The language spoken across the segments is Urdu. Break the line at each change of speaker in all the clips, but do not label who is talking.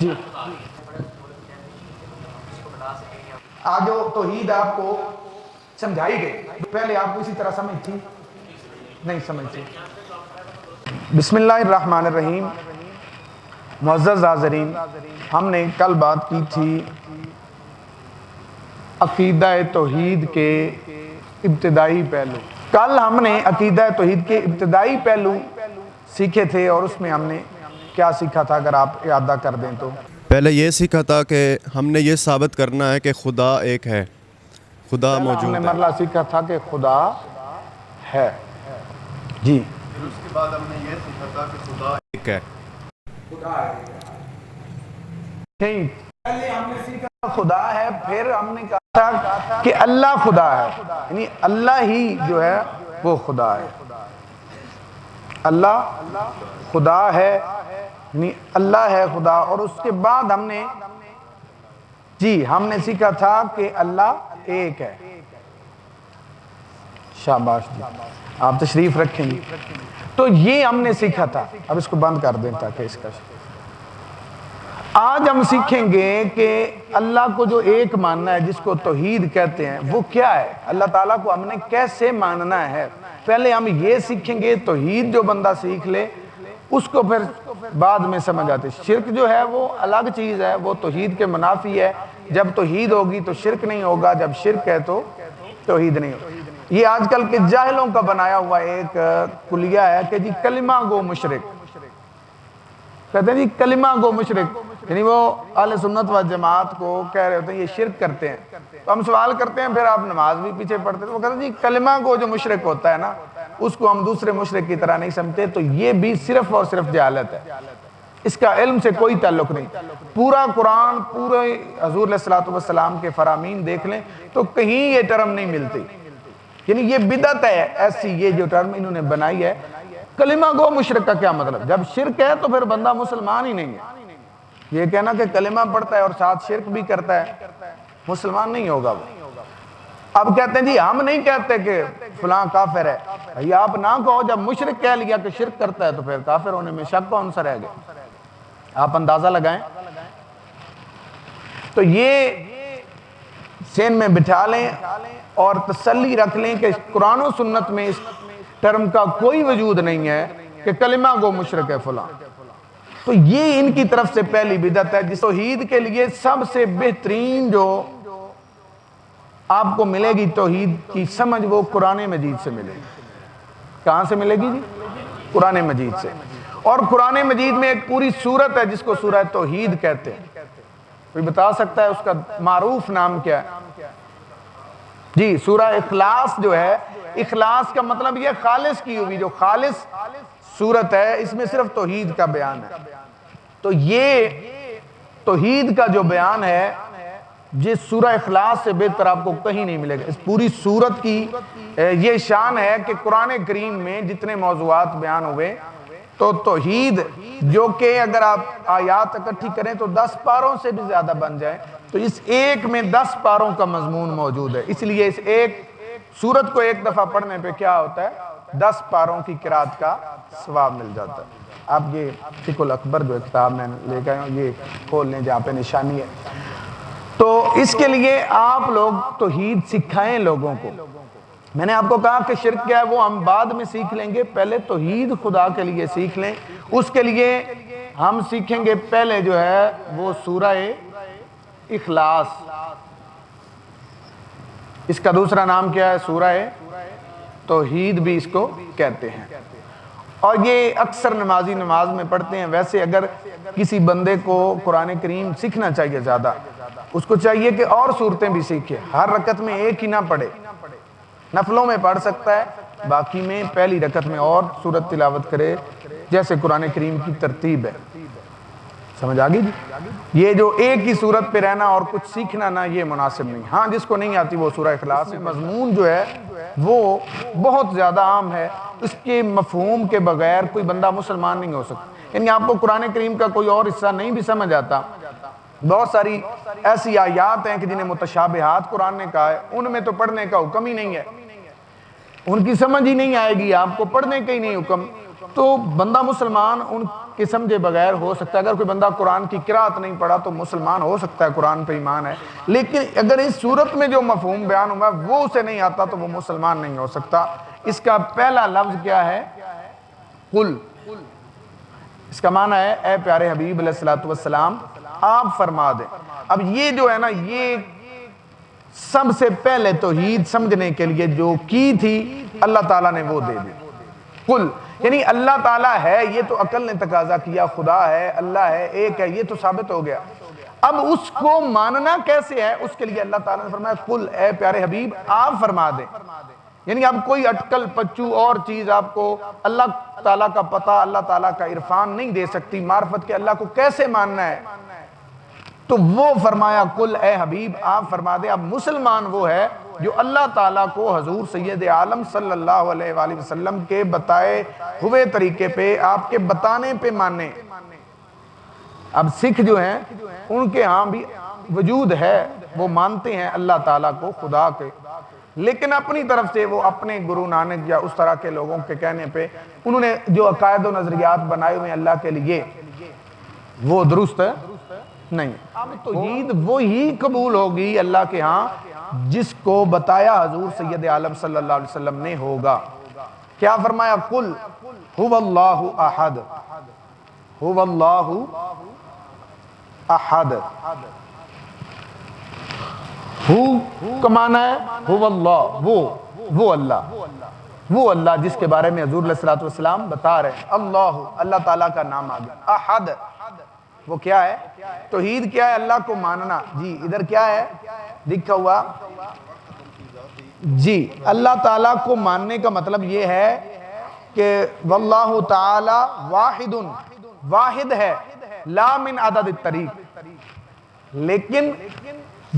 جی آج جو توحید آپ کو سمجھائی گئی پہلے آپ کو اسی طرح سمجھ تھی نہیں سمجھ تھی. بسم اللہ الرحمن الرحیم. معزز حاضرین، ہم نے کل بات کی تھی عقیدہ توحید کے ابتدائی پہلو. کل ہم نے عقیدہ توحید کے ابتدائی پہلو سیکھے تھے اور اس میں ہم نے کیا سیکھا تھا اگر آپ اعادہ کر دیں تو؟
پہلے یہ سیکھا تھا کہ ہم نے یہ ثابت کرنا ہے کہ خدا ایک ہے، خدا موجود ہے.
ہم نے مرلہ سیکھا تھا کہ خدا ہے. جی
پھر اس کے بعد ہم نے یہ سیکھا تھا کہ خدا ایک ہے.
پہلے ہم نے سیکھا خدا ہے، پھر ہم نے کہا تھا کہ اللہ خدا ہے، یعنی اللہ ہی جو ہے وہ خدا ہے. اللہ خدا ہے یعنی اللہ ہے خدا. اور اس کے بعد ہم نے سیکھا تھا کہ اللہ ایک ہے. شاباش جی، آپ تشریف رکھیں گے. تو یہ ہم نے سیکھا تھا. اب اس کو بند کر دیں تاکہ اس کا آج ہم سیکھیں گے کہ اللہ کو جو ایک ماننا ہے جس کو توحید کہتے ہیں وہ کیا ہے، اللہ تعالیٰ کو ہم نے کیسے ماننا ہے. پہلے ہم یہ سیکھیں گے. توحید جو بندہ سیکھ لے اس کو پھر بعد میں سمجھ آتے. شرک جو ہے وہ الگ چیز ہے، وہ توحید کے منافی ہے. جب توحید ہوگی تو شرک نہیں ہوگا، جب شرک ہے تو توحید نہیں ہوگا. یہ آج کل کے جاہلوں کا بنایا ہوا ایک کلیہ ہے کہ جی کلمہ گو مشرک. کہتے ہیں جی کلمہ گو مشرک، یعنی وہ اہل سنت و جماعت کو کہہ رہے ہوتے ہیں یہ شرک کرتے ہیں. تو ہم سوال کرتے ہیں پھر آپ نماز بھی پیچھے پڑھتے ہیں. وہ کہتے ہیں جی کلمہ گو جو مشرک ہوتا ہے نا اس کو ہم دوسرے مشرک کی طرح نہیں سمجھتے. تو یہ بھی صرف اور صرف جہالت ہے، اس کا علم سے کوئی تعلق نہیں. پورا قرآن، پورے حضور علیہ السلام کے فرامین دیکھ لیں تو کہیں یہ ٹرم نہیں ملتی. یعنی یہ بدعت ہے ایسی، یہ جو ٹرم انہوں نے بنائی ہے. کلمہ گو مشرک کا کیا مطلب؟ جب شرک ہے تو پھر بندہ مسلمان ہی نہیں ہے. یہ کہنا کہ کلمہ پڑھتا ہے اور ساتھ شرک بھی کرتا ہے مسلمان نہیں ہوگا وہ. اب کہتے ہیں جی ہم نہیں کہتے کہ فلاں کافر ہے. بھئی آپ نہ کہو، جب مشرک کہہ لیا کہ شرک کرتا ہے تو پھر کافر ہونے میں شک کون سا رہ گیا؟ آپ اندازہ لگائیں. تو یہ ذہن میں بٹھا لیں اور تسلی رکھ لیں کہ قرآن و سنت میں اس ٹرم کا کوئی وجود نہیں ہے کہ کلمہ گو مشرک ہے فلاں. تو یہ ان کی طرف سے پہلی بدعت ہے. جس توحید کے لیے سب سے بہترین جو آپ کو ملے گی توحید کی سمجھ وہ قرآن مجید سے ملے گی. کہاں سے ملے گی جی؟ قرآن مجید سے. اور قرآن مجید میں ایک پوری سورت ہے جس کو سورہ توحید کہتے ہیں. کوئی بتا سکتا ہے اس کا معروف نام کیا ہے؟ جی سورہ اخلاص جو ہے. اخلاص کا مطلب یہ خالص کی ہوئی، جو خالص سورت ہے اس میں صرف توحید کا بیان ہے. تو یہ توحید کا جو بیان ہے جس سورہ اخلاص سے بہتر آپ کو کہیں نہیں ملے گا. اس پوری سورت کی یہ شان ہے کہ قرآن کریم میں جتنے موضوعات بیان ہوئے تو توحید جو کہ اگر آپ آیات اکٹھی کریں تو 10 پاروں سے بھی زیادہ بن جائیں تو اس ایک میں 10 پاروں کا مضمون موجود ہے. اس لیے اس ایک سورت کو ایک دفعہ پڑھنے پہ کیا ہوتا ہے؟ 10 پاروں کی قرات کا ثواب مل جاتا ہے. آپ یہ فقہ الاکبر جو کتاب میں لے گئے ہوں یہ کھول لیں جہاں پہ نشانی ہے. تو اس کے لیے آپ لوگ توحید سکھائیں لوگوں کو. میں نے آپ کو کہا کہ شرک کیا ہے وہ ہم بعد میں سیکھ لیں گے، پہلے توحید خدا کے لیے سیکھ لیں. اس کے لیے ہم سیکھیں گے پہلے جو ہے وہ سورہ اخلاص. اس کا دوسرا نام کیا ہے؟ سورہ توحید بھی اس کو کہتے ہیں. اور یہ اکثر نمازی نماز میں پڑھتے ہیں. ویسے اگر کسی بندے کو قرآن کریم سیکھنا چاہیے زیادہ، اس کو چاہیے کہ اور صورتیں بھی سیکھے. ہر رکعت میں ایک ہی نہ پڑھے، نفلوں میں پڑھ سکتا ہے، باقی میں پہلی رکعت میں اور سورت تلاوت کرے جیسے قرآن کریم کی ترتیب ہے. سمجھ آگئی جی؟ یہ جو ایک ہی صورت پہ رہنا اور کچھ سیکھنا نہ یہ مناسب نہیں. ہاں جس کو نہیں آتی وہ سورہ اخلاص. مضمون جو ہے وہ بہت زیادہ عام ہے، اس کے مفہوم کے بغیر کوئی بندہ مسلمان نہیں ہو سکتا. یعنی آپ کو قرآن کریم کا کوئی اور حصہ نہیں بھی سمجھ آتا. بہت ساری ایسی آیات ہیں کہ جنہیں متشابہات قرآن نے کہا ہے، ان میں تو پڑھنے کا حکم ہی نہیں ہے، ان کی سمجھ ہی نہیں آئے گی، آپ کو پڑھنے کا ہی نہیں حکم. تو بندہ مسلمان ان کے سمجھے بغیر ہو سکتا ہے. اگر کوئی بندہ قرآن کی قرات نہیں پڑھا تو مسلمان ہو سکتا ہے, قرآن پہ ایمان ہے, لیکن اگر اس صورت میں جو مفہوم بیان ہوا ہے وہ اسے نہیں آتا تو وہ مسلمان نہیں ہو سکتا. اس کا پہلا لفظ کیا ہے؟ قل. اس کا معنی ہے اے پیارے حبیب علیہ السلام آپ فرما دیں. اب یہ جو ہے نا, یہ سب سے پہلے توحید سمجھنے کے لیے جو کی تھی اللہ تعالیٰ نے وہ دے دی. قل یعنی اللہ تعالیٰ ہے, یہ تو عقل نے تقاضا کیا, خدا ہے, اللہ ہے, ایک ہے, یہ تو ثابت ہو گیا. اب اس کو ماننا کیسے ہے, اس کے لیے اللہ تعالیٰ نے فرمایا قل اے پیارے حبیب آپ فرما دیں. یعنی اب کوئی اٹکل پچو اور چیز آپ کو اللہ تعالیٰ کا پتہ, اللہ تعالیٰ کا عرفان نہیں دے سکتی معرفت کے اللہ کو کیسے ماننا ہے. تو وہ فرمایا قل اے حبیب آپ فرما دیں. اب مسلمان وہ ہے جو اللہ تعالیٰ کو حضور سید عالم صلی اللہ علیہ وآلہ وسلم کے بتائے ہوئے طریقے پہ, آپ کے بتانے پہ مانے. اب سکھ جو ہیں ان کے ہاں بھی وجود ہے, وہ مانتے ہیں اللہ تعالیٰ کو خدا کے, لیکن اپنی طرف سے وہ اپنے گرو نانک یا اس طرح کے لوگوں کے کہنے پہ انہوں نے جو عقائد و نظریات بنائے ہوئے ہیں اللہ کے لیے وہ درست نہیں. اب توحید وہی قبول ہوگی اللہ کے ہاں جس کو بتایا حضور سید عالم صلی اللہ علیہ وسلم نے ہوگا. کیا فرمایا؟ قل هو اللہ احد, هو اللہ احد. ہو کا معنی ہے هو اللہ, وہ اللہ, وہ اللہ جس کے بارے میں حضور علیہ السلام بتا رہے ہیں. اللہ, اللہ تعالیٰ کا نام آ گیا. احد وہ کیا ہے؟ توحید کیا ہے؟ اللہ کو ماننا. جی ادھر کیا ہے لکھا ہوا؟ جی اللہ تعالیٰ کو ماننے کا مطلب یہ ہے کہ واللہ تعالی واحد, واحد ہے, لا من عدد الطریق. لیکن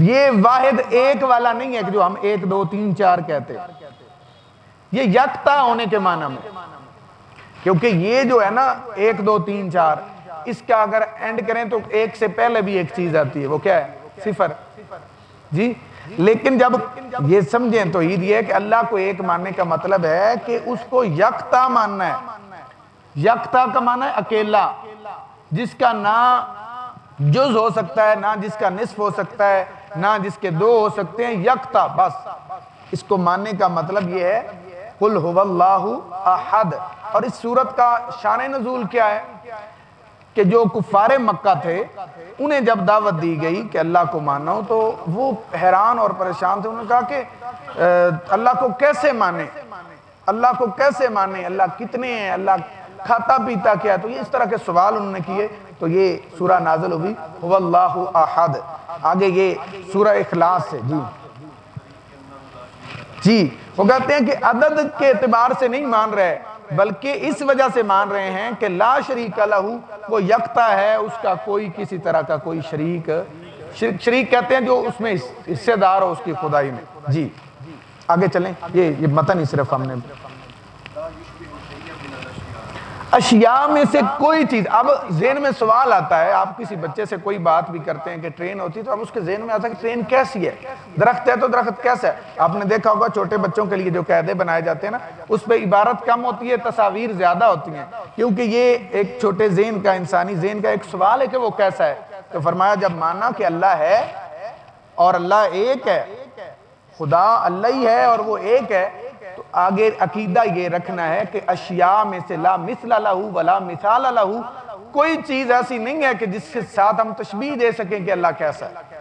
یہ واحد ایک والا نہیں ہے کہ جو ہم 1 2 3 4 کہتے ہیں, یہ یکتا ہونے کے معنی میں. کیونکہ یہ جو ہے نا 1 2 3 4 اس کا اگر اینڈ کریں تو ایک سے پہلے بھی ایک چیز آتی ہے, وہ کیا ہے؟ صفر. جی لیکن جب یہ سمجھیں توحید یہ ہے کہ اللہ کو ایک ماننے کا مطلب ہے کہ اس کو یکتا ماننا ہے. یکتا کا معنی ہے اکیلا, جس کا نہ جز ہو سکتا ہے, نہ جس کا نصف ہو سکتا ہے, نہ جس کے 2 ہو سکتے ہیں, یکتا بس. اس کو ماننے کا مطلب یہ ہے قل هو اللہ احد. اور اس سورت کا شان نزول کیا ہے کہ جو کفار مکہ تھے انہیں جب دعوت دی گئی کہ اللہ کو مانو تو وہ حیران اور پریشان تھے. انہوں نے کہا کہ اللہ کو کیسے مانے, اللہ کو کیسے مانے, اللہ کتنے ہیں, اللہ کھاتا پیتا کیا ہے. تو یہ اس طرح کے سوال انہوں نے کیے. تو یہ سورہ نازل ہوئی هو اللہ احد. آگے یہ سورہ اخلاص سے. جی وہ کہتے ہیں کہ عدد کے اعتبار سے نہیں مان رہے بلکہ اس وجہ سے مان رہے ہیں کہ لا شریک لہو, وہ یکتا ہے, اس کا کوئی کسی طرح کا کوئی شریک کہتے ہیں جو اس میں حصے دار ہو اس کی خدائی میں. جی آگے چلیں. یہ متن ہی صرف ہم نے اشیاء میں سے کوئی چیز. اب ذہن میں سوال آتا ہے, آپ کسی بچے سے کوئی بات بھی کرتے ہیں کہ ٹرین ہوتی ہے تو اب اس کے ذہن میں آتا ہے کہ ٹرین کیسی ہے, درخت ہے تو درخت کیسا ہے. آپ نے دیکھا ہوگا چھوٹے بچوں کے لیے جو قاعدے بنائے جاتے ہیں نا اس پہ عبارت کم ہوتی ہے, تصاویر زیادہ ہوتی ہیں, کیونکہ یہ ایک چھوٹے ذہن کا, انسانی ذہن کا ایک سوال ہے کہ وہ کیسا ہے. تو فرمایا جب مانا کہ اللہ ہے اور اللہ ایک ہے, خدا اللہ ہی ہے اور وہ ایک ہے, تو آگے عقیدہ یہ رکھنا ہے کہ اشیاء میں سے لا مثل لہو ولا مثال لہو, کوئی چیز ایسی نہیں ہے کہ جس کے ساتھ ہم تشبیہ دے سکیں کہ اللہ کیسا ہے.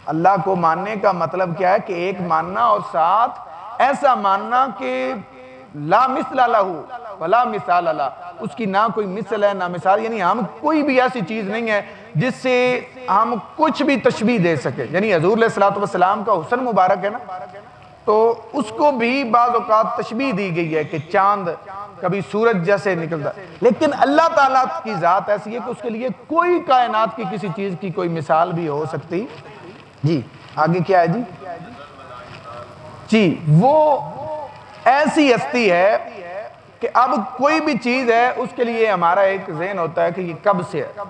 اللہ کو ماننے کا مطلب کیا ہے کہ ایک ماننا اور ساتھ ایسا ماننا کہ لا مثل لہو ولا مثال لہ, اس کی نہ کوئی مثل ہے نہ مثال. یعنی ہم کوئی بھی ایسی چیز نہیں ہے جس سے ہم کچھ بھی تشبیہ دے سکیں. یعنی حضور علیہ السلام کا حسن مبارک ہے نا, تو اس کو بھی بعض اوقات تشبیہ دی گئی ہے کہ چاند کبھی سورج جیسے نکلتا, لیکن اللہ تعالیٰ کی ذات ایسی ہے کہ اس کے لیے کوئی کائنات کی کسی چیز کی کوئی مثال بھی ہو سکتی. جی آگے کیا ہے؟ جی وہ ایسی ہستی ہے کہ اب کوئی بھی چیز ہے اس کے لیے ہمارا ایک ذہن ہوتا ہے کہ یہ کب سے ہے.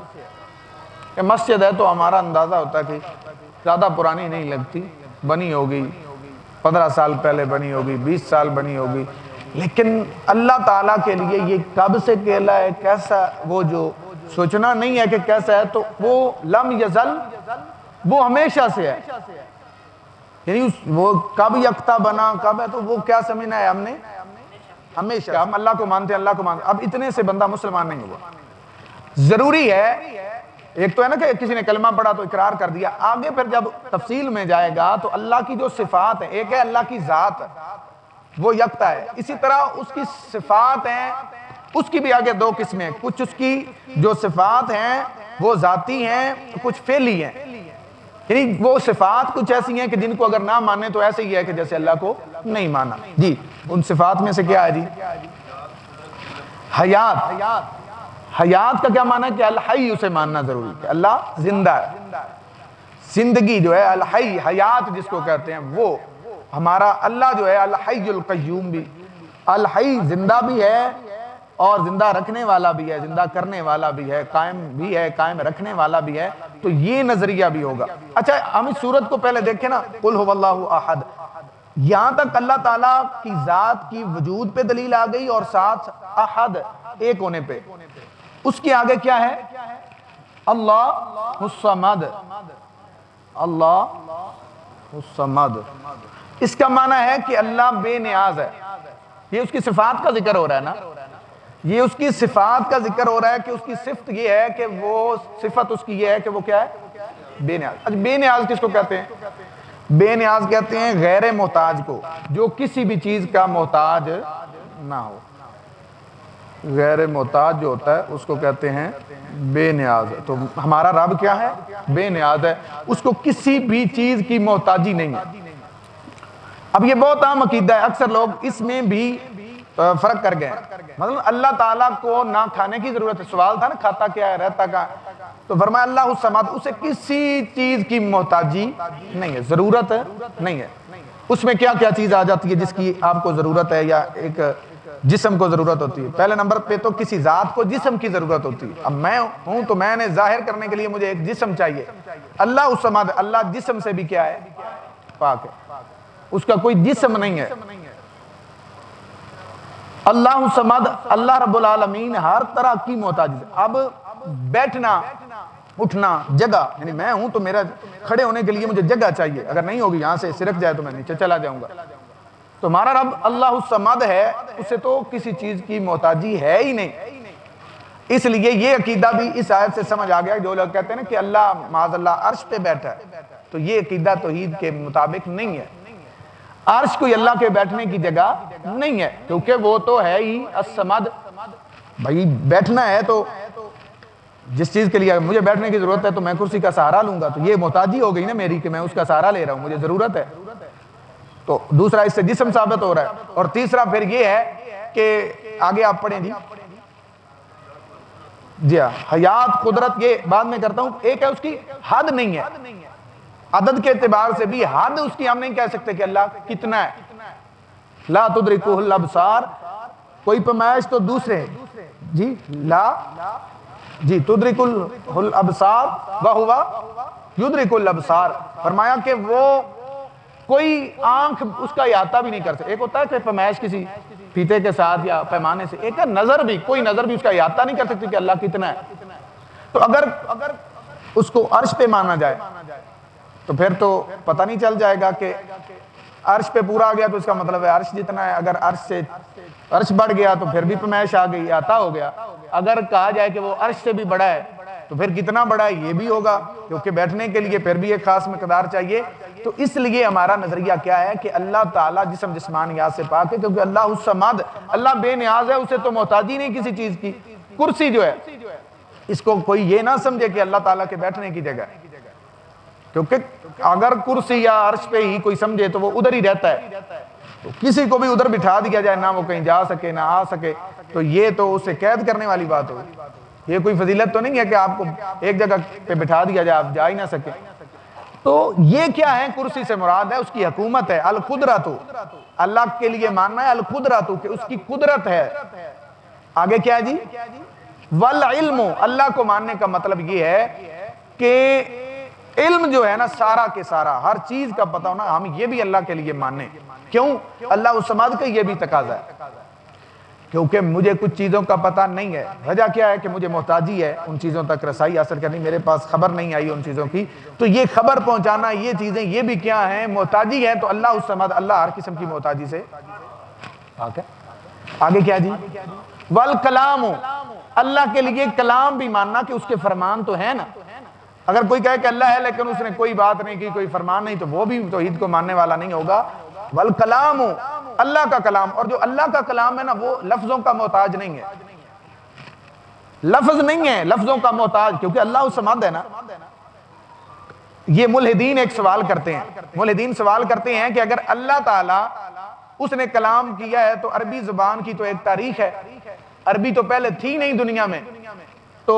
کہ مسجد ہے تو ہمارا اندازہ ہوتا ہے کہ زیادہ پرانی نہیں لگتی, بنی ہوگی 15 سال پہلے بنی ہوگی, 20 سال بنی ہوگی. لیکن اللہ تعالیٰ کے لیے یہ کب سے کیلا ہے، کیسا، وہ جو سوچنا نہیں ہے کہ کیسا ہے، تو وہ لم یزل، وہ ہمیشہ سے ہے، یعنی وہ کب یکتا بنا، کب ہے، تو وہ کیا سمجھنا ہے ہم نے، ہمیشہ ہم اللہ کو مانتے ہیں، اللہ کو مانتے ہیں۔ اب اتنے سے بندہ مسلمان نہیں ہوا، ضروری ہے، ایک تو ہے نا کہ کسی نے کلمہ پڑھا تو اقرار کر دیا، آگے پھر جب تفصیل میں جائے گا تو اللہ کی جو صفات ہیں، ایک ہے اللہ کی ذات وہ یکتا ہے، اسی طرح اس کی صفات ہیں، اس کی بھی آگے دو قسمیں ہیں، کچھ اس کی جو صفات ہیں وہ ذاتی ہیں، کچھ فعلی ہیں، یعنی وہ صفات کچھ ایسی ہیں کہ جن کو اگر نہ مانے تو ایسے ہی ہے کہ جیسے اللہ کو نہیں مانا۔ جی ان صفات میں سے کیا ہے جی؟ حیات، حیات کا کیا معنی ہے کہ الحی اسے ماننا ضروری ہے کہ اللہ زندہ ہے، زندگی جو ہے الحی، حیات جس کو کہتے ہیں وہ ہمارا اللہ جو ہے الحی القیوم بھی، الحی زندہ بھی ہے اور زندہ رکھنے والا بھی ہے، زندہ کرنے والا بھی ہے، قائم بھی ہے، قائم رکھنے والا بھی ہے، تو یہ نظریہ بھی ہوگا۔ اچھا ہم اس صورت کو پہلے دیکھیں نا، قل هو اللہ احد، یہاں تک اللہ تعالیٰ کی ذات کی وجود پہ دلیل آ گئی اور ساتھ احد ایک ہونے پہ، اس کے آگے کیا ہے؟ اللہ الصمد، اللہ الصمد، اس کا معنی ہے کہ اللہ بے نیاز ہے، یہ اس کی صفات کا ذکر ہو رہا ہے نا، یہ اس کی صفات کا ذکر ہو رہا ہے کہ اس کی صفت یہ ہے کہ وہ صفت اس کی یہ ہے کہ وہ کیا ہے؟ بے نیاز۔ اچھا بے نیاز کس کو کہتے ہیں؟ بے نیاز کہتے ہیں غیر محتاج کو، جو کسی بھی چیز کا محتاج نہ ہو، غیر محتاج جو ہوتا ہے اس کو کہتے ہیں بے نیاز۔ تو ہمارا رب کیا ہے؟ بے نیاز ہے، اس کو کسی بھی چیز کی محتاجی نہیں ہے۔ اب یہ بہت عام عقیدہ ہے، اکثر لوگ اس میں بھی فرق کر گئے ہیں، مطلب اللہ تعالیٰ کو نہ کھانے کی ضرورت ہے، سوال تھا نا کھاتا کیا ہے، رہتا کہاں، تو فرمایا اللہ الصمد، اسے کسی چیز کی محتاجی نہیں ہے، ضرورت نہیں ہے۔ اس میں کیا کیا چیز آ جاتی ہے جس کی آپ کو ضرورت ہے یا ایک جسم کو ضرورت ہوتی ہے؟ پہلے نمبر پہ تو کسی ذات کو جسم کی ضرورت ہوتی ہے، اب میں ہوں تو میں نے ظاہر کرنے کے لیے مجھے ایک جسم چاہیے، اللہ الصمد، اللہ جسم سے بھی کیا ہے؟ پاک ہے، اس کا کوئی جسم نہیں ہے۔ اللہ الصمد، اللہ رب العالمین ہر طرح کی محتاج ہے۔ اب بیٹھنا اٹھنا جگہ، یعنی میں ہوں تو میرا کھڑے ہونے کے لیے مجھے جگہ چاہیے، اگر نہیں ہوگی یہاں سے سرک جائے تو میں نیچے چلا جاؤں گا، تو ہمارا رب اللہ الصمد ہے، اسے تو کسی چیز کی محتاجی ہے ہی نہیں۔ اس لیے یہ عقیدہ بھی اس آیت سے سمجھ آ گیا، جو لوگ کہتے ہیں نا کہ اللہ معاذ اللہ عرش پہ بیٹھا ہے، تو یہ عقیدہ توحید کے مطابق نہیں ہے، عرش کوئی اللہ کے بیٹھنے کی جگہ نہیں ہے، کیونکہ وہ تو ہے ہی الصمد۔ بھائی بیٹھنا ہے تو جس چیز کے لیے مجھے بیٹھنے کی ضرورت ہے تو میں کرسی کا سہارا لوں گا، تو یہ محتاجی ہو گئی نا میری کہ میں اس کا سہارا لے رہا ہوں، مجھے ضرورت ہے، تو دوسرا اس سے جسم ثابت ہو رہا ہے۔ اور تیسرا پھر یہ ہے کہ آگے آپ پڑھیں جی ہاں، حیات، قدرت، یہ بعد میں کرتا ہوں، ایک ہے اس کی حد نہیں ہے، عدد کے اعتبار سے بھی حد اس کی ہم نہیں کہہ سکتے کہ اللہ کتنا ہے، لا تدرکہ الابصار، کوئی پیمائش تو دوسرے جی لا جی تدرک الابصار وہو یدرک الابصار، فرمایا کہ وہ کوئی آنکھ اس کا احاطہ بھی نہیں کر سکتے۔ ایک ہوتا ہے کہ پیمائش کسی فیتے کے ساتھ یا پیمانے سے، ایک ہے نظر بھی، کوئی نظر بھی اس کا احاطہ نہیں کر سکتی کہ اللہ کتنا ہے۔ تو اگر اس کو عرش پہ مانا جائے تو پھر تو پتہ نہیں چل جائے گا کہ عرش پہ پورا آ گیا تو اس کا مطلب ہے عرش جتنا ہے، اگر عرش بڑھ گیا تو پھر بھی پیمائش آ گئی، احاطہ ہو گیا، اگر کہا جائے کہ وہ عرش سے بھی بڑا ہے تو پھر کتنا بڑا ہے یہ بھی ہوگا، کیونکہ بیٹھنے کے لیے پھر بھی ایک خاص مقدار چاہیے۔ تو اس لیے ہمارا نظریہ کیا ہے کہ اللہ تعالیٰ جسم جسمانیات سے پاک ہے، کیونکہ اللہ الصمد، اللہ بے نیاز ہے، اسے تو محتاجی نہیں کسی چیز کی۔ کرسی جو ہے اس کو کوئی یہ نہ سمجھے کہ اللہ تعالیٰ کے بیٹھنے کی جگہ ہے، کیونکہ اگر کرسی یا عرش پہ ہی کوئی سمجھے تو وہ ادھر ہی رہتا ہے، تو کسی کو بھی ادھر بٹھا دیا جائے، نہ وہ کہیں جا سکے نہ آ سکے، تو یہ تو اسے قید کرنے والی بات ہوگی۔ یہ کوئی فضیلت تو نہیں ہے کہ آپ کو ایک جگہ پہ بٹھا دیا جائے آپ جا ہی نہ سکے۔ تو یہ کیا ہے؟ کرسی سے مراد ہے اس کی حکومت ہے، القدرت، اللہ کے لیے ماننا ہے القدرت کہ اس کی قدرت ہے۔ آگے کیا ہے جی؟ والعلم، اللہ کو ماننے کا مطلب یہ ہے کہ علم جو ہے نا سارا کے سارا، ہر چیز کا پتہ ہونا، ہم یہ بھی اللہ کے لیے مانیں. کیوں؟ اللہ الصمد کا یہ بھی تقاضا ہے، کیونکہ مجھے کچھ چیزوں کا پتہ نہیں ہے. وجہ کیا ہے کہ مجھے محتاجی ہے ان چیزوں تک رسائی حاصل کرنی، میرے پاس خبر نہیں آئی ان چیزوں کی، تو یہ خبر پہنچانا، یہ چیزیں یہ بھی کیا ہیں؟ محتاجی ہے. تو اللہ الصمد، اللہ ہر قسم کی محتاجی سے پاک ہے. آگے کیا جی؟ والکلام، اللہ کے لیے کلام بھی ماننا کہ اس کے فرمان تو ہیں نا. اگر کوئی کہے کہ اللہ ہے لیکن اس نے کوئی بات نہیں کی، کوئی فرمان نہیں، تو وہ بھی توحید کو ماننے والا نہیں ہوگا. والکلام، اللہ کا کلام، اور جو اللہ کا کلام ہے نا وہ لفظوں کا محتاج نہیں ہے، لفظ نہیں ہے لفظوں کا محتاج، کیونکہ اللہ الصمد ہے نا. یہ ملحدین ایک سوال کرتے ہیں، ملحدین سوال کرتے ہیں کہ اگر اللہ تعالیٰ اس نے کلام کیا ہے تو عربی زبان کی تو ایک تاریخ ہے، عربی تو پہلے تھی نہیں دنیا میں، تو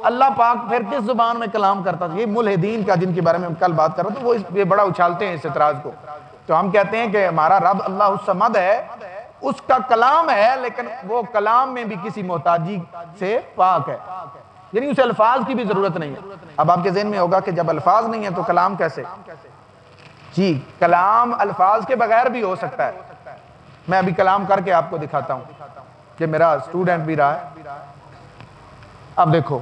اللہ پاک پھر کس زبان میں کلام کرتا تھا؟ یہ ملحدین کا جن کے بارے میں ہم کل بات کر رہے تھے، وہ یہ بڑا اچھالتے ہیں اس اعتراض کو. تو ہم کہتے ہیں کہ ہمارا رب اللہ الصمد ہے، اس کا کلام ہے لیکن وہ کلام میں بھی کسی محتاجی سے پاک ہے، یعنی اسے الفاظ کی بھی ضرورت نہیں ہے. اب آپ کے ذہن میں ہوگا کہ جب الفاظ نہیں ہے تو کلام کیسے؟ جی کلام الفاظ کے بغیر بھی ہو سکتا ہے. میں ابھی کلام کر کے آپ کو دکھاتا ہوں کہ میرا اسٹوڈنٹ بھی رہا ہے. اب دیکھو،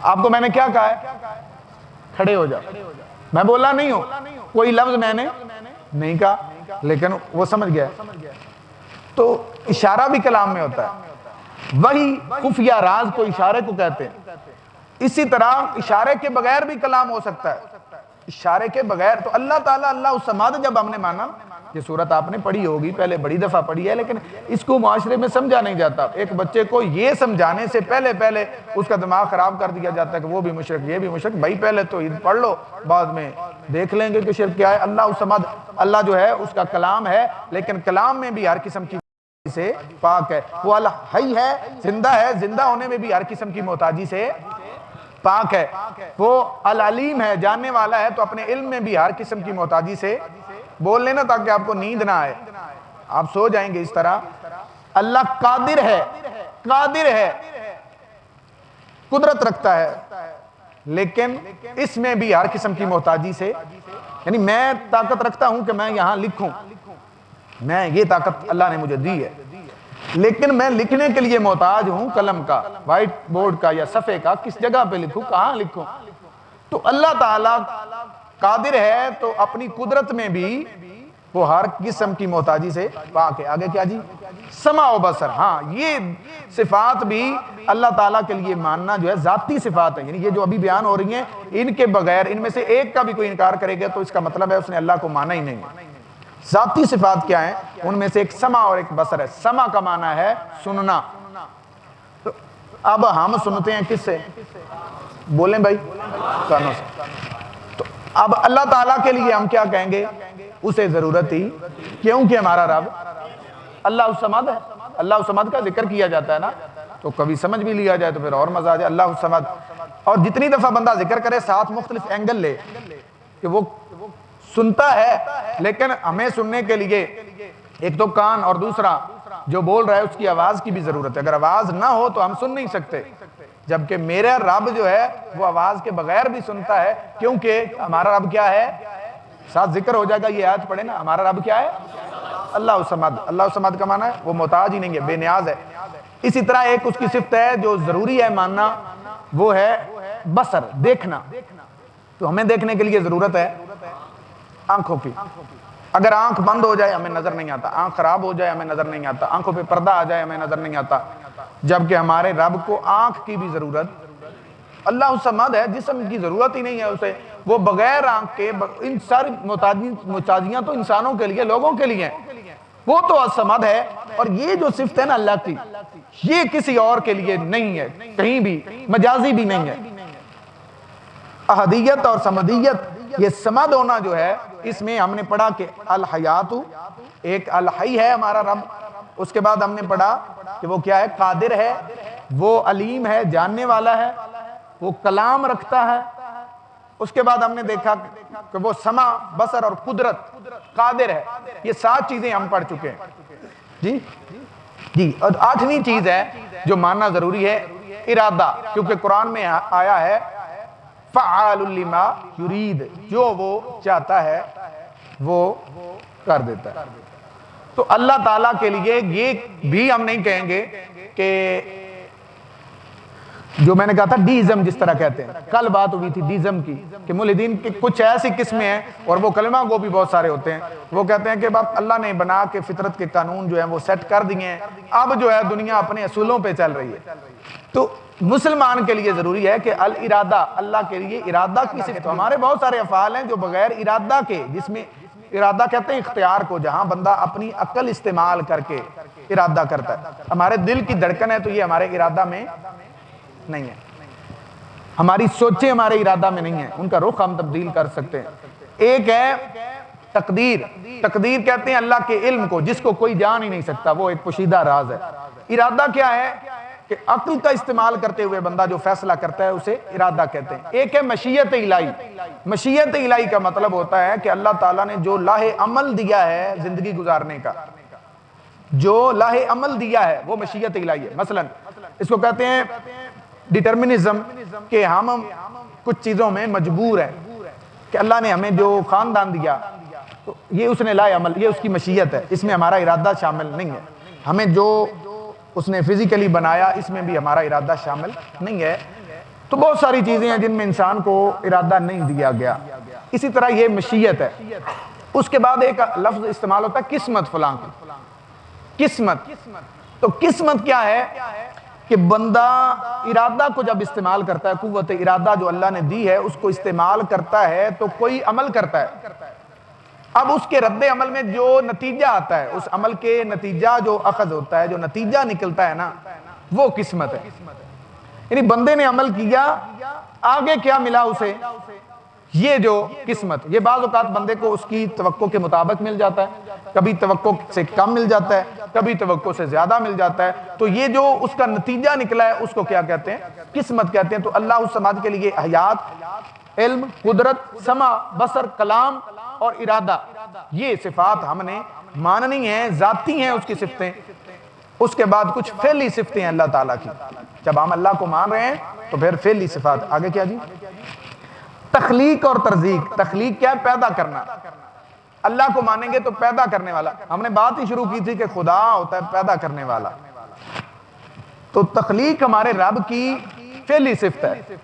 آپ کو میں نے کیا کہا ہے؟ کھڑے ہو جاؤ. میں بولا نہیں ہوں، کوئی لفظ میں نے نہیں کہا، لیکن وہ سمجھ گیا. تو اشارہ بھی کلام میں ہوتا ہے، وہی خفیہ راز کو اشارے کو کہتے ہیں. اسی طرح اشارے کے بغیر بھی کلام ہو سکتا ہے، اشارے کے بغیر. تو اللہ تعالیٰ اللہ الصمد جب ہم نے مانا، یہ صورت آپ نے پڑھی ہوگی، پہلے بڑی دفعہ پڑھی ہے، لیکن اس کو معاشرے میں سمجھا نہیں جاتا. ایک بچے کو یہ سمجھانے سے پہلے اس کا دماغ خراب کر دیا جاتا ہے کہ وہ بھی مشرک، یہ بھی مشرک. بھائی پہلے تو عید پڑھ لو، بعد میں دیکھ لیں گے کہ شرک کیا ہے. اللہ الصمد، اللہ جو ہے اس کا کلام ہے، لیکن کلام میں بھی ہر قسم کی سے پاک ہے. وہ الحی ہے، زندہ ہے، زندہ ہونے میں بھی ہر قسم کی محتاجی سے پاک ہے. وہ العلیم ہے، جاننے والا ہے، تو اپنے علم میں بھی ہر قسم کی محتاجی سے. بول لینا تاکہ آپ کو نیند نہ آئے، آپ سو جائیں گے اس طرح. اللہ قادر ہے، قادر ہے، قدرت رکھتا ہے، لیکن اس میں بھی ہر قسم کی محتاجی سے. یعنی میں طاقت رکھتا ہوں کہ میں یہاں لکھوں، میں یہ طاقت اللہ نے مجھے دی ہے، لیکن میں لکھنے کے لیے محتاج ہوں قلم کا، وائٹ بورڈ کا یا صفحے کا. کس جگہ پہ لکھوں، کہاں لکھوں؟ تو اللہ تعالیٰ قادر ہے، تو اپنی قدرت میں بھی وہ ہر قسم کی محتاجی سے پاک ہے. آگے کیا جی؟ سمع و بصر. ہاں یہ صفات بھی اللہ تعالیٰ کے لیے ماننا جو ہے ذاتی صفات ہے، یعنی یہ جو ابھی بیان ہو رہی ہیں ان کے بغیر، ان میں سے ایک کا بھی کوئی انکار کرے گا تو اس کا مطلب ہے اس نے اللہ کو مانا ہی نہیں ہے. ذاتی صفات کیا ہیں؟ ان میں سے ایک سمع اور ایک بصر ہے. سمع کا معنی ہے سننا. تو اب ہم سنتے ہیں کس سے؟ بولیں بھائی، کانوں سے. تو اب اللہ تعالیٰ کے لیے ہم کیا کہیں گے؟ اسے ضرورت ہی، کیونکہ ہمارا رب اللہ الصمد ہے. اللہ الصمد کا ذکر کیا جاتا ہے نا، تو کبھی سمجھ بھی لیا جائے تو پھر اور مزہ آ جائے. اللہ الصمد، اور جتنی دفعہ بندہ ذکر کرے ساتھ مختلف اینگل لے کہ وہ سنتا ہے، لیکن ہمیں سننے کے لیے ایک تو کان، اور دوسرا جو بول رہا ہے اس کی آواز کی بھی ضرورت ہے. اگر آواز نہ ہو تو ہم سن نہیں سکتے، جبکہ میرا رب جو ہے وہ آواز کے بغیر بھی سنتا ہے، کیونکہ ہمارا رب کیا ہے؟ ساتھ ذکر ہو جائے گا، یہ آیت پڑھے نا. ہمارا رب کیا ہے؟ اللہ الصمد. اللہ الصمد کا معنی ہے وہ محتاج ہی نہیں ہے، بے نیاز ہے. اسی طرح ایک اس کی صفت ہے جو ضروری ہے ماننا، وہ ہے بصر، دیکھنا. تو ہمیں دیکھنے کے لیے ضرورت ہے آنکھوں کی. اگر آنکھ بند ہو جائے ہمیں نظر نہیں آتا، آنکھ خراب ہو جائے ہمیں نظر نہیں آتا، آنکھوں پہ پردہ آ جائے ہمیں نظر نہیں آتا. جبکہ ہمارے رب کو آنکھ کی بھی ضرورت. اللہ الصمد ہے، جسم کی ضرورت ہی نہیں ہے اسے. وہ بغیر آنکھ کے، ان ساری محتاجیاں تو انسانوں کے لیے، لوگوں کے لیے ہیں. وہ تو الصمد ہے. اور یہ جو صفت ہے نا اللہ کی، یہ کسی اور کے لیے نہیں ہے، کہیں بھی مجازی بھی نہیں ہے. احدیت اور سمدیت، یہ سمد ہونا جو ہے، اس میں ہم نے پڑھا کہ الحیات، ایک الحی ہے ہمارا رب. اس کے بعد ہم نے پڑھا کہ وہ کیا ہے؟ قادر ہے، وہ علیم ہے، جاننے والا ہے، وہ کلام رکھتا ہے. اس کے بعد ہم نے دیکھا کہ وہ سمع، بصر اور قدرت، قادر ہے. یہ 7 چیزیں ہم پڑھ چکے ہیں جی. اور 8ویں چیز ہے جو ماننا ضروری ہے، ارادہ. کیونکہ قرآن میں آیا ہے فعال لما یرید، جو وہ چاہتا ہے وہ کر دیتا ہے۔ تو اللہ تعالیٰ کے لیے یہ بھی ہم نہیں کہیں گے کہ جو میں نے کہا تھا ڈیزم جس طرح کہتے ہیں، کل بات ہوئی تھی ڈیزم کی کہ ملحدین کی کچھ ایسی قسمیں ہیں، اور وہ کلمہ گو بھی بہت سارے ہوتے ہیں، وہ کہتے ہیں کہ باپ اللہ نے بنا کے فطرت کے قانون جو ہیں وہ سیٹ کر دیے ہیں، اب جو ہے دنیا اپنے اصولوں پہ چل رہی ہے۔ تو مسلمان کے لیے ضروری ہے کہ الارادہ، اللہ کے لیے ارادہ کی صفت، ہمارے بہت سارے افعال ہیں جو بغیر ارادہ کے، جس میں ارادہ کہتے ہیں اختیار کو، جہاں بندہ اپنی عقل استعمال کر کے ارادہ کرتا ہے، ہمارے دل کی دھڑکن ہے تو یہ ہمارے ارادہ میں نہیں ہے، ہماری سوچیں ہمارے ارادہ میں نہیں ہیں، ان کا رخ ہم تبدیل کر سکتے ہیں۔ ایک ہے تقدیر، تقدیر کہتے ہیں اللہ کے علم کو جس کو کوئی جان ہی نہیں سکتا، وہ ایک پوشیدہ راز ہے۔ ارادہ کیا ہے کہ عقل کا استعمال کرتے ہوئے بندہ جو فیصلہ کرتا ہے اسے ارادہ کہتے ہیں۔ ایک ہے مشیت الہی، مشیت الہی کا مطلب ہوتا ہے کہ اللہ تعالیٰ نے جو لاہ عمل دیا ہے زندگی گزارنے کا، جو لاہ عمل دیا ہے وہ مشیت الہی ہے۔ مثلا اس کو کہتے ہیں ڈیٹرمنزم، کہ ہم کچھ چیزوں میں مجبور ہیں، کہ اللہ نے ہمیں جو خاندان دیا تو یہ اس نے لائے عمل، یہ اس کی مشیت ہے، اس میں ہمارا ارادہ شامل نہیں ہے۔ ہمیں جو اس نے فزیکلی بنایا اس میں بھی ہمارا ارادہ شامل نہیں ہے۔ تو بہت ساری چیزیں ہیں جن میں انسان کو ارادہ نہیں دیا گیا، اسی طرح یہ مشیت ہے۔ اس کے بعد ایک لفظ استعمال ہوتا ہے قسمت، فلاں کی قسمت۔ تو قسمت کیا ہے کہ بندہ ارادہ کو جب استعمال کرتا ہے، قوت ارادہ جو اللہ نے دی ہے اس کو استعمال کرتا ہے تو کوئی عمل کرتا ہے، اب اس کے رد عمل میں جو نتیجہ آتا ہے، اس عمل کے نتیجہ جو اخذ ہوتا ہے، جو نتیجہ نکلتا ہے نا، وہ قسمت ہے۔ یعنی بندے نے عمل کیا، آگے کیا ملا اسے، یہ جو قسمت، یہ بعض اوقات بندے کو اس کی توقع کے مطابق مل جاتا ہے، کبھی توقع سے کم مل جاتا ہے، کبھی توقع سے زیادہ مل جاتا ہے، تو یہ جو اس کا نتیجہ نکلا ہے اس کو کیا کہتے ہیں، قسمت کہتے ہیں۔ تو اللہ اس سماج کے لیے حیات، علم، قدرت، سمع، بصر، کلام اور ارادہ، یہ صفات ہم نے ماننی ہیں، ذاتی ہیں اس کی صفتیں۔ اس کے بعد کچھ فعلی صفتیں ہیں اللہ تعالیٰ کی، جب ہم اللہ کو مان رہے ہیں تو پھر فعلی صفات آگے کیا جی، تخلیق اور ترزیق۔ تخلیق کیا ہے، پیدا کرنا، اللہ کو مانیں گے تو پیدا کرنے والا، ہم نے بات ہی شروع کی تھی کہ خدا ہوتا ہے پیدا کرنے والا، تو تخلیق ہمارے رب کی فعلی صفت ہے۔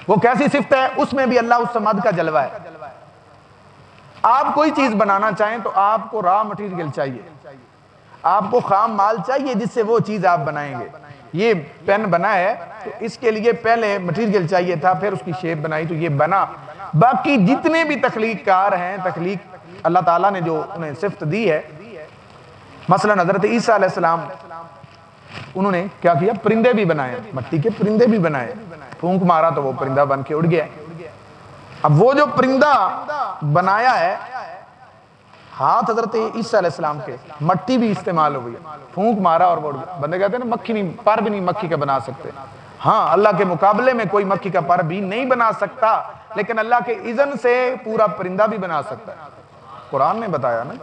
وہ کیسی صفت ہے، اس میں بھی اللہ اس سمد کا جلوہ ہے۔ آپ کوئی چیز بنانا چاہیں تو آپ کو را مٹیریل چاہیے، آپ کو خام مال چاہیے جس سے وہ چیز آپ بنائیں گے۔ یہ پین بنا ہے تو اس کے لیے پہلے مٹیریل چاہیے تھا، پھر اس کی شیپ بنائی تو یہ بنا۔ باقی جتنے بھی تخلیق کار ہیں، تخلیق اللہ تعالیٰ نے جو انہیں صفت دی ہے، مثلا حضرت عیسیٰ علیہ السلام، انہوں نے کیا کیا، پرندے بھی بنائے، مٹی کے پرندے بھی بنائے، پھونک مارا تو وہ پرندہ بن کے اڑ گیا۔ اب وہ جو پرندہ بنایا ہے، ہاتھ حضرت عیسیٰ علیہ السلام کے، مٹی بھی استعمال ہو گئی، پھونک مارا اور وہ، بندے کہتے ہیں نا مکھی نہیں، پر بھی نہیں مکھی کا بنا سکتے۔ ہاں، اللہ کے مقابلے میں کوئی مکھی کا پر بھی نہیں بنا سکتا، لیکن اللہ کے اذن سے پورا پرندہ بھی بنا سکتا ہے، قرآن نے بتایا نا۔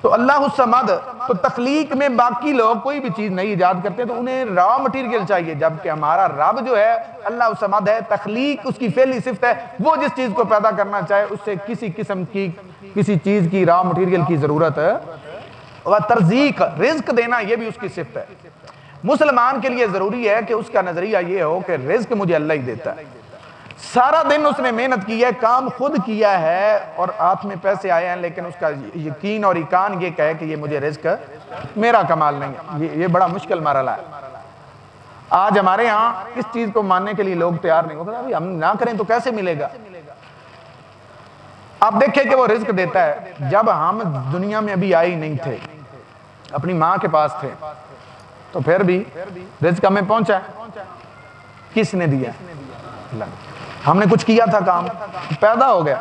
تو اللہ الصمد، تو تخلیق میں باقی لوگ کوئی بھی چیز نہیں ایجاد کرتے تو انہیں را مٹیریل چاہیے، جبکہ ہمارا رب جو ہے اللہ الصمد ہے، تخلیق اس کی فعلی صفت ہے، وہ جس چیز کو پیدا کرنا چاہے اس سے کسی قسم کی کسی چیز کی را مٹیریل کی ضرورت ہے۔ اور ترزیق، رزق دینا، یہ بھی اس کی صفت ہے۔ مسلمان کے لیے ضروری ہے کہ اس کا نظریہ یہ ہو کہ رزق مجھے اللہ ہی دیتا ہے، سارا دن اس نے محنت کی ہے، کام خود کیا ہے اور ہاتھ میں پیسے آئے ہیں، لیکن اس کا یقین اور ایقان یہ کہے کہ یہ مجھے رزق میرا کمال نہیں ہے، یہ بڑا مشکل مرحلہ ہے۔ آج ہمارے ہاں اس چیز کو ماننے کے لیے لوگ تیار نہیں ہوتے، ابھی ہم نہ کریں تو کیسے ملے گا؟ آپ دیکھیں کہ وہ رزق دیتا ہے، جب ہم دنیا میں ابھی آئے ہی نہیں تھے، اپنی ماں کے پاس تھے، تو پھر بھی رزق ہمیں پہنچا ہے، کس نے دیا؟ اللہ نے۔ ہم نے کچھ کیا تھا، کام پیدا ہو گیا،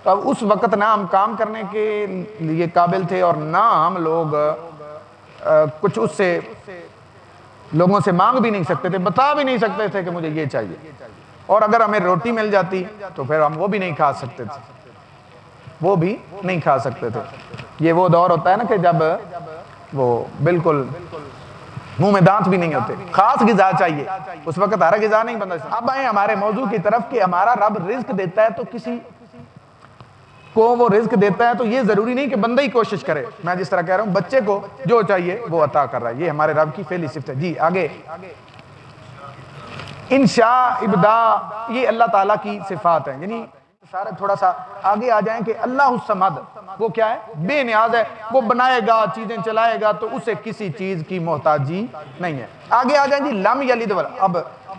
تو اب اس وقت نہ ہم کام کرنے کے لیے قابل تھے اور نہ ہم لوگ کچھ اس سے لوگوں سے مانگ بھی نہیں سکتے تھے، بتا بھی نہیں سکتے تھے کہ مجھے یہ چاہیے، اور اگر ہمیں روٹی مل جاتی تو پھر ہم وہ بھی نہیں کھا سکتے تھے، وہ بھی نہیں کھا سکتے تھے۔ یہ وہ دور ہوتا ہے نا کہ جب وہ بالکل منہ میں دانت بھی نہیں ہوتے، خاص غذا چاہیے، اس وقت ہر غذا نہیں بندہ۔ اب آئیں ہمارے موضوع کی طرف کہ ہمارا رب رزق دیتا ہے تو کسی کو وہ رزق دیتا ہے تو یہ ضروری نہیں کہ بندہ ہی کوشش کرے، میں جس طرح کہہ رہا ہوں بچے کو جو چاہیے وہ عطا کر رہا ہے، یہ ہمارے رب کی فعلی صفت ہے۔ جی آگے، انشاء، ابداع، یہ اللہ تعالیٰ کی صفات ہیں۔ یعنی سارے تھوڑا سا آگے آ جائیں کہ اللہ الصمد، وہ کیا ہے؟ بے نیاز ہے، وہ بنائے گا، چیزیں چلائے گا، تو اسے کسی چیز کی محتاجی نہیں ہے۔ آگے آ جائیں جی، لم یلد ولم، اب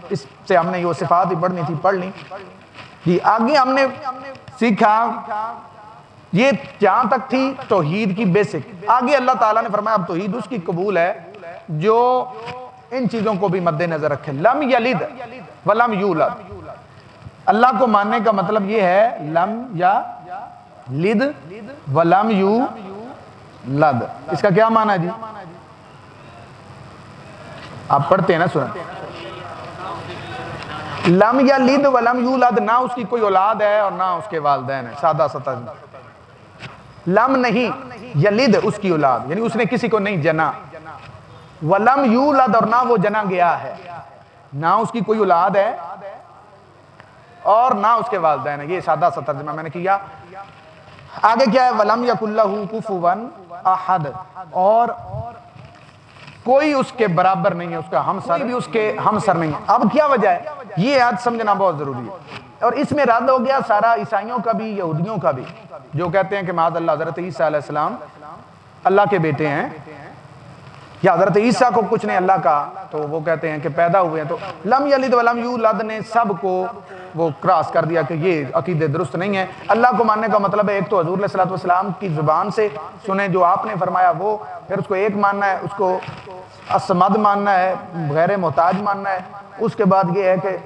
اس سے ہم نے وہ صفات ہی پڑھنی تھی، پڑھ لیں جی۔ آگے ہم نے سیکھا، یہ جہاں تک تھی توحید کی بیسک۔ آگے اللہ تعالیٰ نے فرمایا اب توحید اس کی قبول ہے جو ان چیزوں کو بھی مد نظر رکھے۔ لم یلد ولم یولد، اللہ کو ماننے کا مطلب یہ ہے لم یا لد ولم یولد، اس کا کیا معنی ہے جی؟ آپ پڑھتے ہیں نا، سنیں، لم یلد ولم یولد، نہ اس کی کوئی اولاد ہے اور نہ اس کے والدین ہیں، سادہ سطح۔ لم نہیں، یلد اس کی اولاد، یعنی اس نے کسی کو نہیں جنا، ولم یولد اور نہ وہ جنا گیا ہے، نہ اس کی کوئی اولاد ہے اور نہ اس کے والدین ہیں، یہ سادہ سا ترجمہ میں نے کیا۔ آگے کیا ہے؟ ولم یکن لہ کفوا احد، اور کوئی اس کے برابر نہیں ہے، اس کا ہمسر، کوئی بھی اس کے ہمسر نہیں ہے۔ اب کیا وجہ ہے؟ یہ آج سمجھنا بہت ضروری ہے، اور اس میں رد ہو گیا سارا عیسائیوں کا بھی، یہودیوں کا بھی، جو کہتے ہیں کہ معاذ اللہ حضرت عیسیٰ علیہ السلام اللہ کے بیٹے ہیں، یا حضرت عیسیٰ کو کچھ نے اللہ کا، تو وہ کہتے ہیں کہ پیدا ہوئے ہیں۔ تو لم یلد ولم یولد نے سب کو وہ کراس کر دیا کہ یہ عقیدے درست نہیں ہے۔ اللہ کو ماننے کا مطلب ہے ایک تو حضور علیہ الصلوۃ والسلام کی زبان سے سنیں جو آپ نے فرمایا وہ، پھر اس کو ایک ماننا ہے، اس کو الصمد ماننا ہے، غیر محتاج ماننا ہے۔ اس کے بعد یہ ہے کہ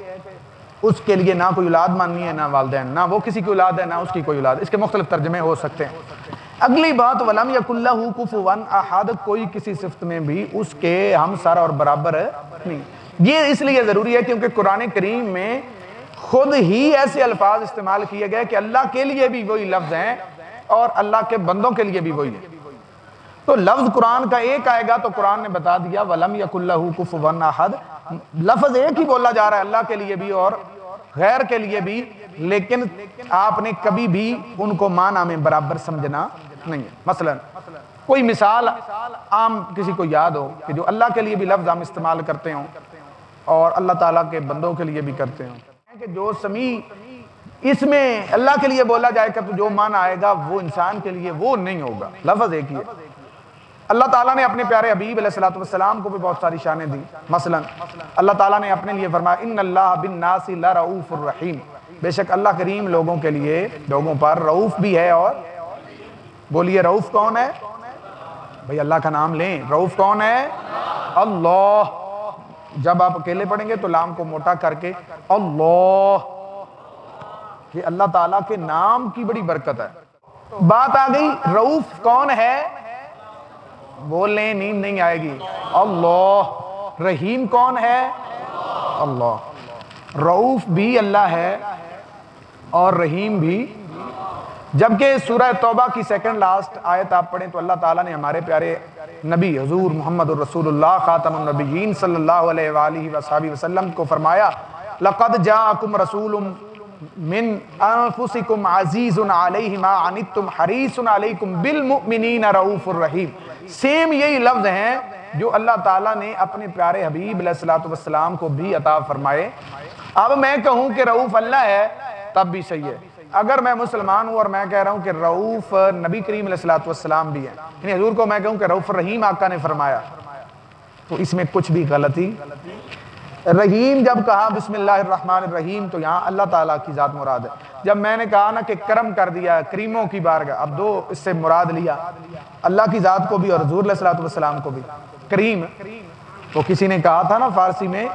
اس کے لیے نہ کوئی اولاد ماننی ہے، نہ والدین، نہ وہ کسی کی اولاد ہے، نہ اس کی کوئی اولاد۔ اس کے مختلف ترجمے ہو سکتے ہیں۔ اگلی بات، ولم یکن لہ کفوا احد، کوئی کسی صفت میں بھی اس کے ہمسر اور برابر نہیں۔ یہ اس لیے ضروری ہے کیونکہ قرآن کریم میں خود ہی ایسے الفاظ استعمال کیے گئے کہ اللہ کے لیے بھی وہی لفظ ہیں اور اللہ کے بندوں کے لیے بھی وہی ہیں۔ تو لفظ قرآن کا ایک آئے گا تو قرآن نے بتا دیا ولم یکن لہ کفوا احد، لفظ ایک ہی بولا جا رہا ہے اللہ کے لیے بھی اور غیر کے لیے بھی، لیکن آپ نے کبھی بھی ان کو معنی میں برابر سمجھنا نہیں ہے۔ مثلا کوئی مثال عام کسی کو یاد ہو کہ جو اللہ کے لیے بھی لفظ ہم استعمال کرتے ہوں اور اللہ تعالیٰ کے بندوں کے لیے بھی کرتے ہوں، کہ جو سمیع اس میں اللہ کے لیے بولا جائے گا تو جو معنی آئے گا وہ انسان کے لیے وہ نہیں ہوگا، لفظ ایک ہی ہے۔ اللہ تعالیٰ نے اپنے پیارے حبیب علیہ الصلوۃ والسلام کو بھی بہت ساری شانیں دی۔ مثلا اللہ تعالیٰ نے اپنے لیے فرمایا ان اللہ بالناس لرؤوف الرحیم، بے شک اللہ کریم لوگوں کے لیے، لوگوں پر رؤوف بھی ہے۔ اور بولیے رؤوف کون ہے بھئی؟ اللہ کا نام لیں، رؤوف کون ہے؟ اللہ۔ جب آپ اکیلے پڑھیں گے تو لام کو موٹا کر کے اللہ، یہ اللہ تعالیٰ کے نام کی بڑی برکت ہے۔ بات آ گئی رؤوف کون ہے؟ بولیں، نیند نہیں آئے گی۔ اللہ۔ رحیم کون ہے؟ اللہ۔ رؤوف بھی اللہ ہے اور رحیم بھی۔ جبکہ سورہ توبہ کی سیکنڈ لاسٹ آیت آپ پڑھیں تو اللہ تعالیٰ نے ہمارے پیارے نبی حضور محمد الرسول اللہ خاتم النبیین صلی اللہ علیہ وآلہ وصحبہ وسلم کو فرمایا لَقَدْ جَاءَكُمْ رَسُولٌ مِّنْ أَنفُسِكُمْ عَزِيزٌ عَلَيْهِ مَا عَنِتُّمْ حَرِيصٌ عَلَيْكُمْ بِالْمُؤْمِنِينَ رَؤُوفٌ الرَّحِيمٌ۔ سیم یہی لفظ ہیں جو اللہ تعالیٰ نے اپنے پیارے حبیب علیہ الصلوۃ والسلام کو بھی عطا فرمائے۔ اب میں کہوں کہ رؤوف اللہ ہے تب بھی صحیح ہے، اگر میں مسلمان ہوں اور میں کہہ رہا ہوں کہ رؤوف نبی کریم علیہ الصلوۃ والسلام بھی ہیں، یعنی حضور کو میں کہوں کہ رؤوف الرحیم آقا نے فرمایا، تو اس میں کچھ بھی غلطی۔ رحیم جب کہا بسم اللہ الرحمن الرحیم تو یہاں اللہ تعالیٰ کی ذات مراد ہے۔ جب میں نے کہا نا کہ کرم کر دیا کریموں کی بارگاہ، اب دو اس سے مراد لیا، اللہ کی ذات کو بھی اور حضور علیہ الصلوۃ والسلام کو بھی کریم۔ تو کسی نے کہا تھا نا فارسی میں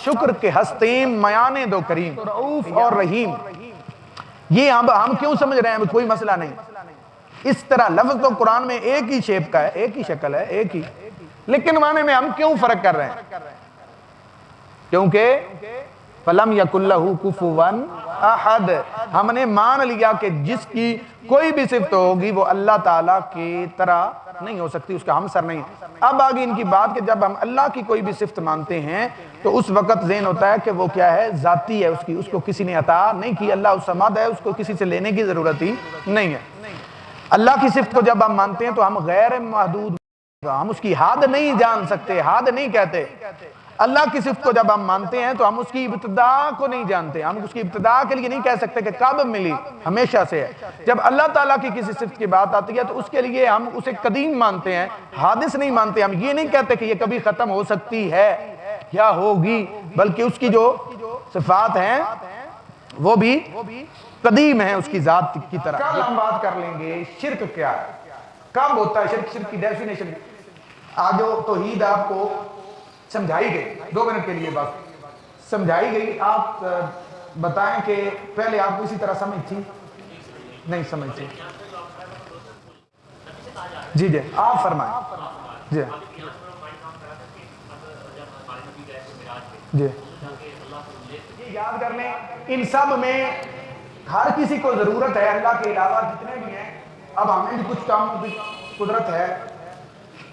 شکر کے ہستیم میانے دو کریم، رؤوف اور رحیم یہ ہم کیوں سمجھ رہے ہیں؟ کوئی مسئلہ نہیں، اس طرح لفظ تو قرآن میں ایک ہی شیپ کا ہے، ایک ہی شکل ہے، ایک ہی، لیکن معنی میں ہم کیوں فرق کر رہے ہیں؟ کیونکہ فَلَمْ يَكُنْ لَهُ كُفُوًا أَحَدٌ، ہم نے مان لیا کہ جس کی کوئی بھی صفت ہوگی وہ اللہ تعالیٰ کی طرح نہیں ہو سکتی، اس کا ہم سر نہیں ہے۔ اب آگے ان کی بات کہ جب ہم اللہ کی کوئی بھی صفت مانتے ہیں تو اس وقت ذہن ہوتا ہے کہ وہ کیا ہے، ذاتی ہے، اس کو کسی نے عطا نہیں کی، اللہ الصمد ہے، اس کو کسی سے لینے کی ضرورت ہی نہیں ہے۔ اللہ کی صفت کو جب ہم مانتے ہیں تو ہم غیر محدود، ہم اس کی حد نہیں جان سکتے، حد نہیں کہتے۔ اللہ کی صفت کو جب ہم مانتے ہیں تو ہم اس کی ابتدا کو نہیں جانتے، ہم اس کی ابتدا کے لیے نہیں کہہ سکتے کہ کب ملی، ہمیشہ سے ہے۔ جب اللہ تعالیٰ کی کسی صفت کی بات آتی ہے تو اس کے لیے ہم اسے قدیم مانتے ہیں، حادث نہیں مانتے۔ ہم یہ نہیں کہتے کہ یہ کبھی ختم ہو سکتی ہے یا ہوگی، بلکہ اس کی جو صفات ہیں وہ بھی قدیم ہیں اس کی ذات کی طرح۔ کل ہم بات کر لیں گے شرک کیا ہے، کب ہوتا ہے شرک، شرک کی ڈیفینیشن۔ آج جو توحید آپ کو سمجھائی گئی، 2 منٹ کے لیے بس سمجھائی گئی، آپ بتائیں کہ پہلے آپ کو اسی طرح سمجھ تھی؟ نہیں سمجھ تھی؟ جی جی آپ فرمائیں۔ جی جی یہ یاد کر لیں، ان سب میں ہر کسی کو ضرورت ہے، اللہ کے علاوہ جتنے بھی ہیں۔ اب ہمیں بھی کچھ کام قدرت ہے،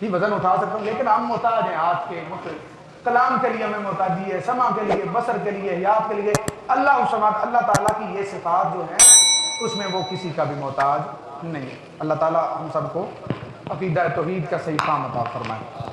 یہ وزن اٹھا سکتا ہوں، لیکن ہم محتاج ہیں آج کے کلام کے لیے، ہمیں محتاجی ہے، سمع کے لیے، بصر کے لیے، حیات کے لیے۔ اللہ تعالیٰ کی یہ صفات جو ہیں اس میں وہ کسی کا بھی محتاج نہیں ہے۔ اللہ تعالیٰ ہم سب کو عقیدہ توحید کا صحیح فہم عطا فرمائے۔